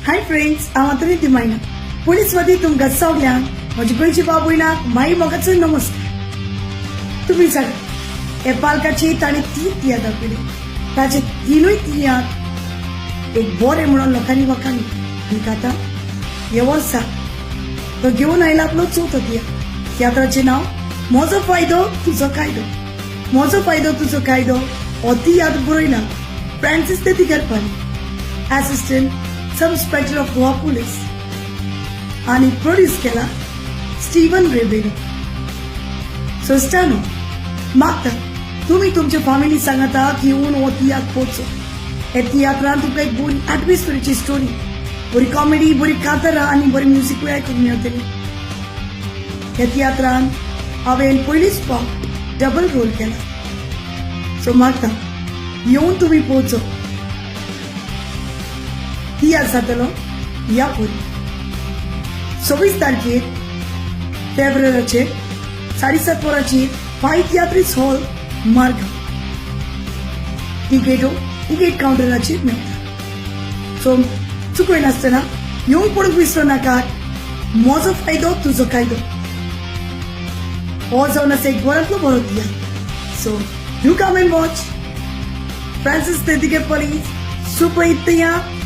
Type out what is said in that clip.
Hi friends, हांव आतां ती मायना पुलीस वती तुमकां सगल्यांक म्हजी गोंयची बाबूयनाक माई मोगाचो नमस्कार। तुम्ही सांगा हे पालकाची ताणें तीन तियां दाखयली, ताचे तीनूय तियांक एक बरें म्हणून लोकांनी वखाणली आनी आतां हे वर्सा तो घेवन आयला आपलो चवथो तियात्राचें नांव म्हजो फायदो तुजो कायदो। म्हजो फायदो तुजो कायदो हो तियात्र बरयला फ्रांसीस ते दिकारपाले, assistant sub inspector of Goa police, आणि प्रोड्यूस केला स्टीवन रेबेलो। सो स्टानो मागता तुम्ही तुमच्या फॅमिली सांगता की येऊन हो तियात्र पोचो। हे तियात्रांत तुमकां एक बरी एटमॉस्फियरची स्टोरी, बरी कॉमेडी, बरी कातरां आनी बरी म्युझिकूय आयकूंक मेळटली। ह्या तियात्रांत हांवें पयलींच फावट डबल रोल केला। सो मागता येऊन तुम्ही पोचो। तियात्र जातलो ह्या परी 26 तारखेर फेब्रुवारीचे 7:30 वरांचेर तियात्रीस हॉल मार्गाव। टिकेट काउंटराचेर मेळटा। सो चुकय नासतना येवंक पडूंक विसरू नाकात। म्हजो फायदो तुजो कायदो हो जावन आसा एक बऱ्यांतलो बरो tiatr. So do come and watch Francis ते दिकारपाले सुपर हिट तियात्र